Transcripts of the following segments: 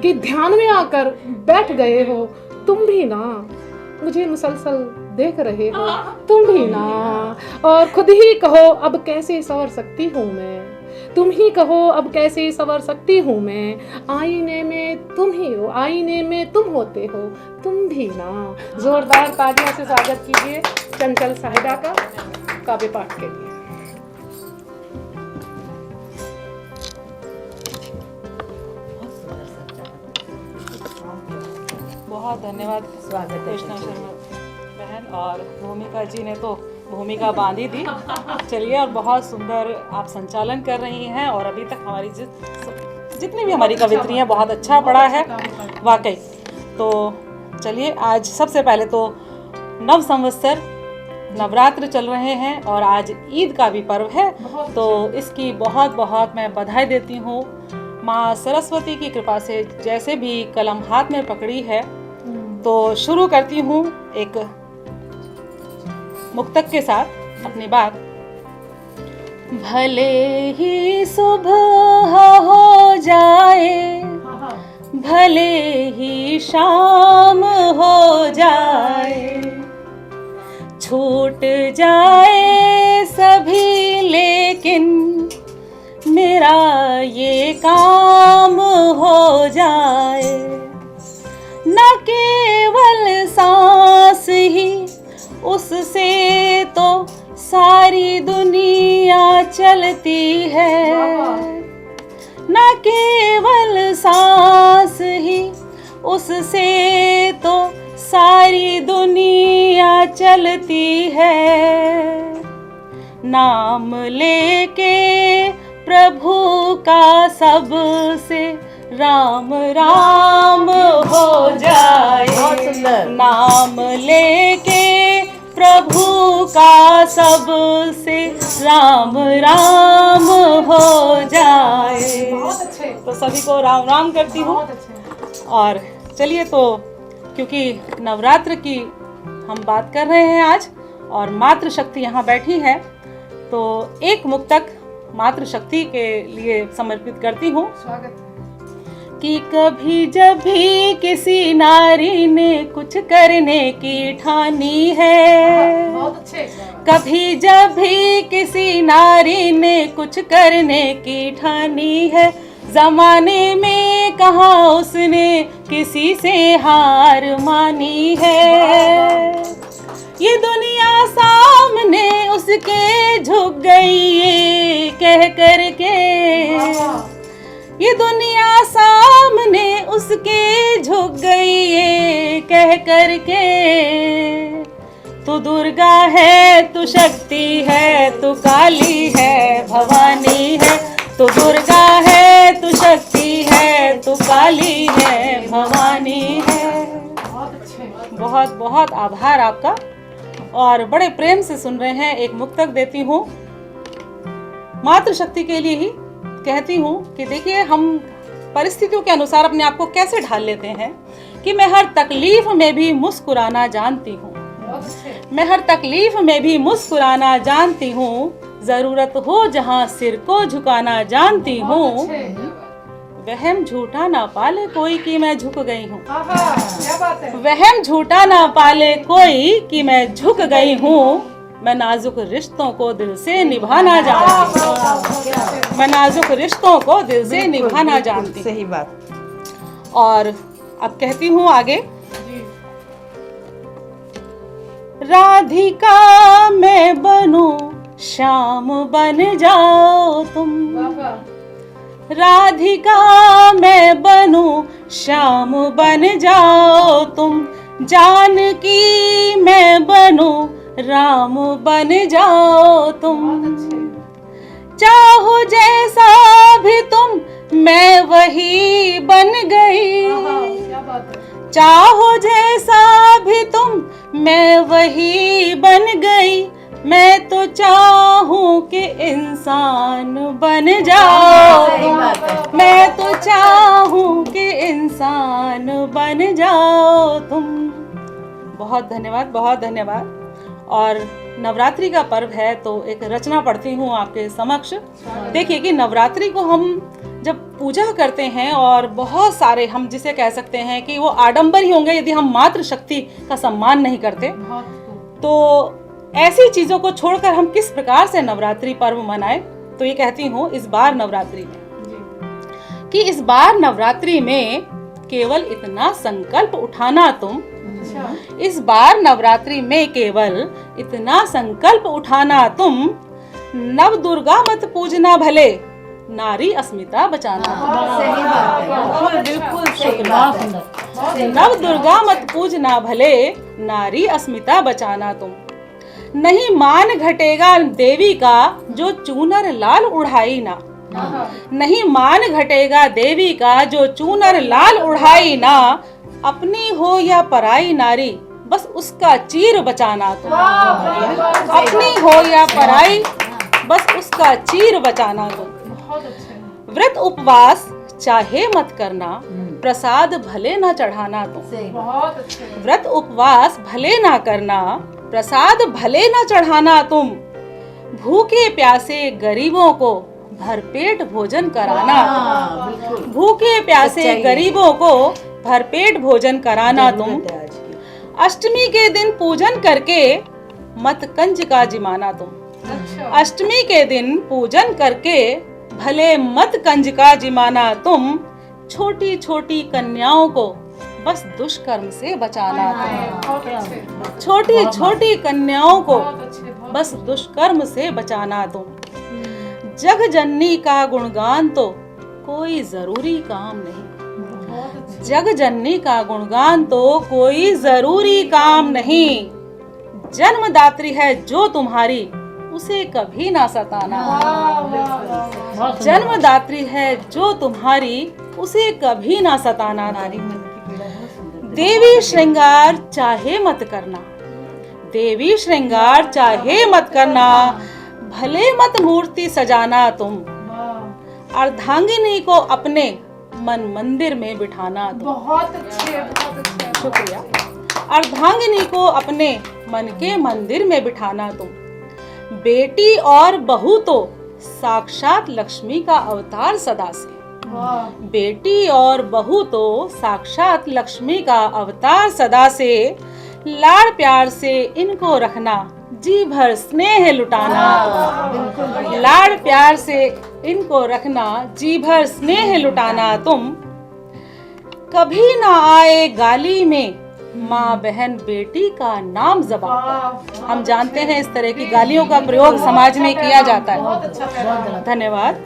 कि ध्यान में आकर बैठ गए हो। तुम भी ना मुझे मुसलसल देख रहे हो, तुम भी ना, और खुद ही कहो अब कैसे संवर सकती हूँ मैं। तुम ही कहो अब कैसे संवर सकती हूँ मैं। आईने में तुम ही हो, आईने में तुम होते हो, तुम भी ना। जोरदार तालियों से स्वागत कीजिए चंचल साहिबा का काव्य पाठ के लिए। बहुत धन्यवाद स्वागत है कृष्णा शर्मा बहन, और भूमिका जी ने तो भूमिका बांधी दी। चलिए, और बहुत सुंदर आप संचालन कर रही हैं, और अभी तक हमारी जितनी भी हमारी कवित्री हैं बहुत अच्छा पढ़ा है वाकई। तो चलिए, आज सबसे पहले तो नव संवत्सर नवरात्र चल रहे हैं और आज ईद का भी पर्व है, तो इसकी बहुत बहुत मैं बधाई देती हूँ। माँ सरस्वती की कृपा से जैसे भी कलम हाथ में पकड़ी है, तो शुरू करती हूँ एक मुक्तक के साथ अपनी बात। भले ही सुबह हो जाए, भले ही शाम हो जाए, छूट जाए सभी लेकिन मेरा ये काम हो जाए। न केवल सांस ही, उससे तो सारी दुनिया चलती है। न केवल सांस ही, उससे तो सारी दुनिया चलती है। नाम लेके प्रभु का सबसे राम राम हो जाए। बहुत सुंदर। नाम लेके प्रभु का सबसे राम राम हो जाए। बहुत अच्छे। तो सभी को राम राम करती हूँ। बहुत अच्छे। और चलिए, तो क्योंकि नवरात्र की हम बात कर रहे हैं आज और मातृशक्ति यहाँ बैठी है, तो एक मुक्तक मातृशक्ति के लिए समर्पित करती हूँ। स्वागत कि कभी जब भी किसी नारी ने कुछ करने की ठानी है, बहुत अच्छे। कभी जब भी किसी नारी ने कुछ करने की ठानी है, जमाने में कहाँ उसने किसी से हार मानी है। ये दुनिया सामने उसके झुक गई ये कह करके, ये दुनिया सामने उसके झुक गई ये कह करके। तू दुर्गा है, तू शक्ति है, तू काली है, भवानी है। तू दुर्गा है, तू शक्ति है, तू काली है, भवानी है। बहुत अच्छे। बहुत बहुत आभार आपका, और बड़े प्रेम से सुन रहे हैं। एक मुक्तक देती हूँ मातृशक्ति के लिए ही। कहती हूँ कि देखिए, हम परिस्थितियों के अनुसार अपने आप को कैसे ढाल लेते हैं कि मैं हर तकलीफ में भी मुस्कुराना जानती हूँ, मैं हर तकलीफ में भी मुस्कुराना जानती हूँ, जरूरत हो जहाँ सिर को झुकाना जानती हूँ। वहम झूठा ना पाले कोई कि मैं झुक गई हूँ, क्या बात है। वहम झूठा ना पाले कोई कि मैं झुक गई हूँ। मैं नाजुक रिश्तों को दिल से निभाना जानती हूँ, मैं नाजुक रिश्तों को दिल से निभाना जानती हूँ। सही बात। और अब कहती हूँ आगे। राधिका मैं बनूं, श्याम बन जाओ तुम। राधिका मैं बनूं, श्याम बन जाओ तुम। जानकी मैं बनूं, राम बन जाओ तुम। चाहो जैसा भी तुम, मैं वही बन गई। चाहो जैसा भी तुम, मैं वही बन गई। मैं तो चाहूं कि इंसान बन जाओ, मैं तो चाहूं कि इंसान बन जाओ तुम। बहुत धन्यवाद, बहुत धन्यवाद। और नवरात्रि का पर्व है तो एक रचना पढ़ती हूँ आपके समक्ष। देखिए कि नवरात्रि को हम जब पूजा करते हैं और बहुत सारे, हम जिसे कह सकते हैं कि वो आडंबर ही होंगे यदि हम मातृशक्ति का सम्मान नहीं करते। तो ऐसी चीजों को छोड़कर हम किस प्रकार से नवरात्रि पर्व मनाएं? तो ये कहती हूँ इस बार नवरात्रि में कि इस बार नवरात्रि में केवल इतना संकल्प उठाना तुम, इस बार नवरात्रि में केवल इतना संकल्प उठाना तुम, नव दुर्गा मत पूजना भले, नारी अस्मिता बचाना। सही बात है, बिल्कुल सही बात है। नव दुर्गा मत पूजना भले, नारी अस्मिता बचाना तुम। नहीं मान घटेगा देवी का जो चूनर लाल उड़ाई ना, नहीं मान घटेगा देवी का जो चूनर लाल उड़ाई ना, अपनी हो या पराई नारी बस उसका चीर बचाना तुम। अपनी हो या पराई बस उसका चीर बचाना तुम। व्रत उपवास चाहे मत करना, प्रसाद भले ना चढ़ाना तुम। व्रत उपवास भले ना करना, प्रसाद भले ना चढ़ाना तुम। भूखे प्यासे गरीबों को भरपेट भोजन कराना तुम। भूखे प्यासे गरीबों को भरपेट भोजन कराना तुम। अष्टमी के दिन पूजन करके मत कंजका जिमाना तुम। अष्टमी के दिन पूजन करके भले मत कंजका जिमाना तुम। छोटी छोटी कन्याओं को बस दुष्कर्म से बचाना तुम। छोटी छोटी कन्याओं को बस दुष्कर्म से बचाना तुम। जग जननी का गुणगान तो कोई जरूरी काम नहीं। जग जननी का गुणगान तो कोई जरूरी काम नहीं। जन्मदात्री है जो तुम्हारी उसे कभी ना सताना। जन्मदात्री है जो तुम्हारी उसे कभी ना सताना। देवी श्रृंगार चाहे मत करना, देवी श्रृंगार चाहे मत करना, भले मत मूर्ति सजाना तुम। अर्धांगिनी को अपने मन मंदिर में बिठाना तुम। बहुत अच्छे, बहुत अच्छे, शुक्रिया। अर्धांगिनी को अपने मन के मंदिर में बिठाना तुम। बेटी और बहू तो साक्षात लक्ष्मी का अवतार सदा से। बेटी और बहू तो साक्षात लक्ष्मी का अवतार सदा से। लाड़ प्यार से इनको रखना, जी भर स्नेह लुटाना। लाड़ प्यार से इनको रखना, जी भर स्नेह लुटाना तुम। कभी ना आए गाली में माँ बहन बेटी का नाम ज़बान पर। हम जानते हैं इस तरह की गालियों का प्रयोग समाज में किया जाता है। धन्यवाद।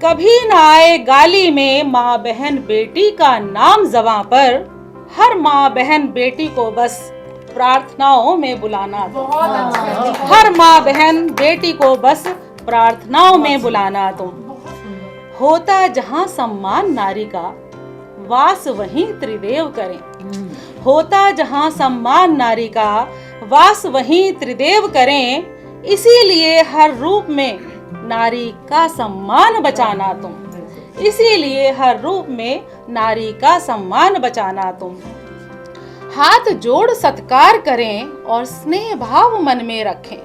कभी ना आए गाली में माँ बहन बेटी का नाम ज़बान पर। हर माँ बहन बेटी को बस प्रार्थनाओं में बुलाना। हर माँ बहन बेटी को बस प्रार्थनाओं में बुलाना तुम। होता जहाँ सम्मान नारी का, वास वहीं त्रिदेव करें। होता जहाँ सम्मान नारी का, वास वहीं त्रिदेव करें। इसीलिए हर रूप में नारी का सम्मान बचाना तुम। इसीलिए हर रूप में नारी का सम्मान बचाना तुम। हाथ जोड़ सत्कार करें और स्नेह भाव मन में रखें।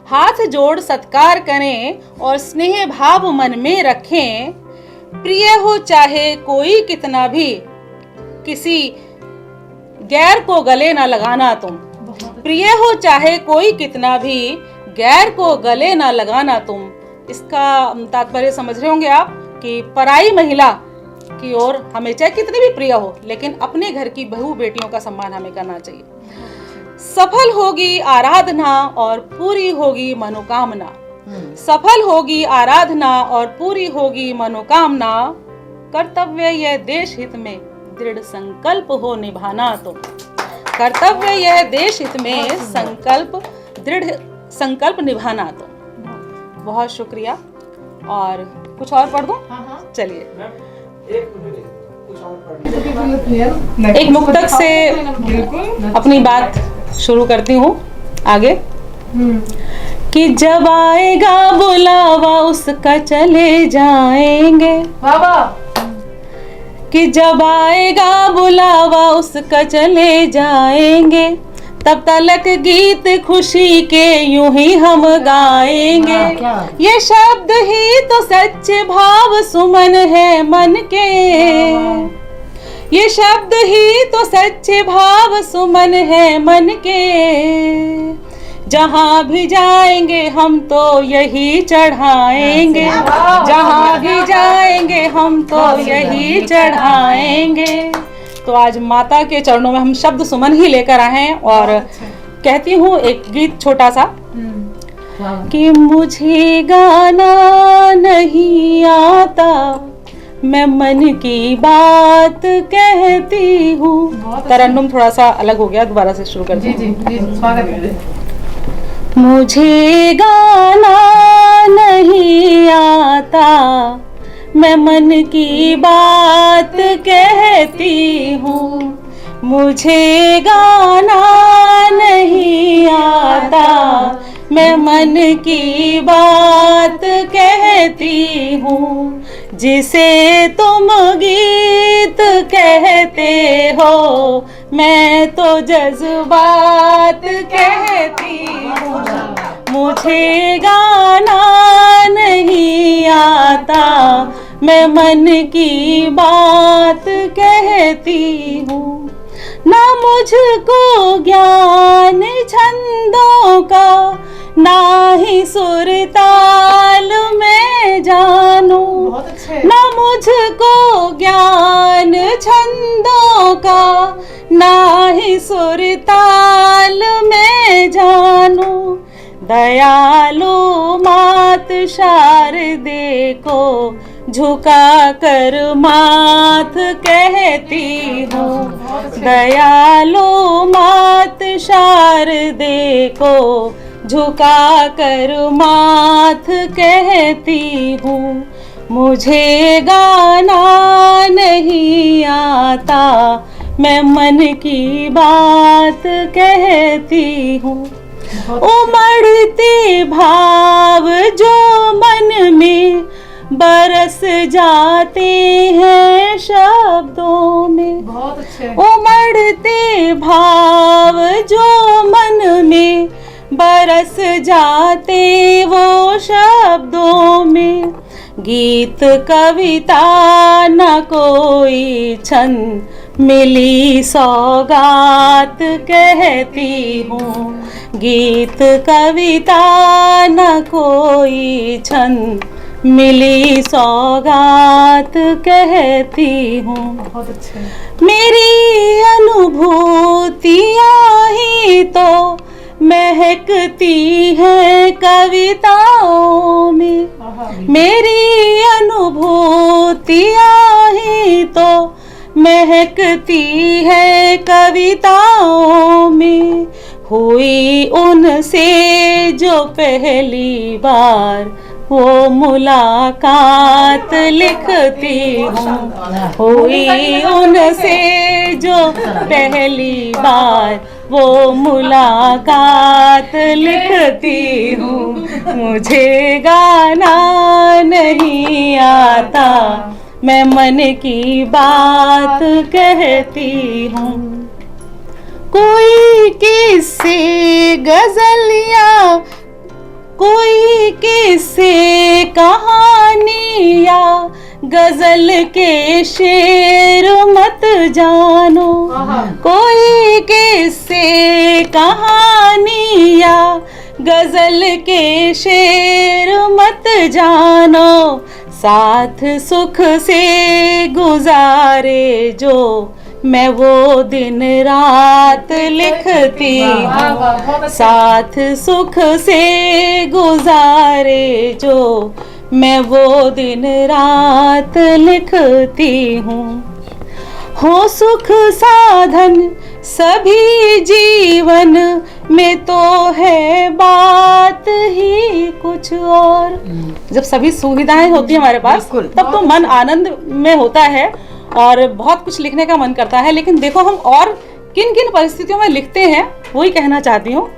हाथ जोड़ सत्कार करें और स्नेह भाव मन में रखें। प्रिय हो चाहे कोई कितना भी, किसी गैर को गले ना लगाना तुम। प्रिय हो चाहे कोई कितना भी, गैर को गले ना लगाना तुम। इसका तात्पर्य समझ रहे होंगे आप कि पराई महिला की ओर हमें चाहे कितनी भी प्रिय हो, लेकिन अपने घर की बहू बेटियों का सम्मान हमें करना चाहिए। सफल होगी आराधना और पूरी होगी मनोकामना। सफल होगी आराधना और पूरी होगी मनोकामना। कर्तव्य यह देश हित में दृढ़ संकल्प हो निभाना तुम। कर्तव्य यह देश हित में दृढ़ संकल्प निभाना तुम। बहुत शुक्रिया। और कुछ और पढ़ दूं? चलिए एक मुक्तक से अपनी बात शुरू करती हूँ आगे। कि जब आएगा बुलावा उसका चले जाएंगे। कि जब आएगा बुलावा उसका चले जाएंगे। तब तलक गीत खुशी के यूं ही हम गाएंगे। ये शब्द ही तो सच्चे भाव सुमन है मन के, ये शब्द ही तो सच्चे भाव सुमन है मन के। जहाँ भी जाएंगे हम तो यही चढ़ाएंगे, जहाँ भी जाएंगे हम तो यही चढ़ाएंगे। तो आज माता के चरणों में हम शब्द सुमन ही लेकर आए हैं और कहती हूँ एक गीत छोटा सा कि मुझे गाना नहीं आता, मैं मन की बात कहती हूँ। तरन्नुम थोड़ा सा अलग हो गया, दोबारा से शुरू कर जी जी जी, स्वागत है। मुझे गाना नहीं आता, मैं मन की बात कहती हूँ। मुझे गाना नहीं आता, मैं मन की बात कहती हूँ। जिसे तुम गीत कहते हो, मैं तो जज्बात कहती हूँ। मुझे गाना नहीं आता, मैं मन की बात कहती हूँ। ना मुझको ज्ञान छंदों का, ना ही सुर ताल में जानूं। ना मुझको ज्ञान छंदों का, ना ही सुर ताल में जानूं। दयालु मात शारदे को झुका कर माथ कहती हूँ। दयालु मात शारदे को झुका कर माथ कहती हूँ। मुझे गाना नहीं आता, मैं मन की बात कहती हूँ। उमड़ते भाव जो मन में बरस जाते हैं शब्दों में। बहुत अच्छे। उमड़ते भाव जो मन में बरस जाते वो शब्दों में। गीत कविता न कोई छंद, मिली सौगात कहती हूँ। गीत कविता न कोई छंद, मिली सौगात कहती हूँ। बहुत अच्छे। मेरी अनुभूतियाँ ही तो महकती है कविताओं में। मेरी अनुभूतियाँ ही तो महकती है कविताओं में। हुई उनसे जो पहली बार वो मुलाकात लिखती हूँ। हुई उनसे जो पहली बार वो मुलाकात लिखती हूँ। मुझे गाना नहीं आता, मैं मन की बात कहती हूँ। कोई किस्से गजलियाँ, कोई किस्से कहानियाँ, गजल के शेर मत जानो। कोई किस्से कहानियाँ, गजल के शेर मत जानो। साथ सुख से गुजारे जो, मैं वो दिन रात लिखती हूँ। साथ सुख से गुजारे जो, मैं वो दिन रात लिखती हूँ। हो सुख साधन सभी जीवन में तो है बात ही कुछ और। जब सभी सुविधाएं होती है हमारे पास, तब तो मन आनंद में होता है और बहुत कुछ लिखने का मन करता है। लेकिन देखो हम और किन किन परिस्थितियों में लिखते हैं, वही कहना चाहती हूँ।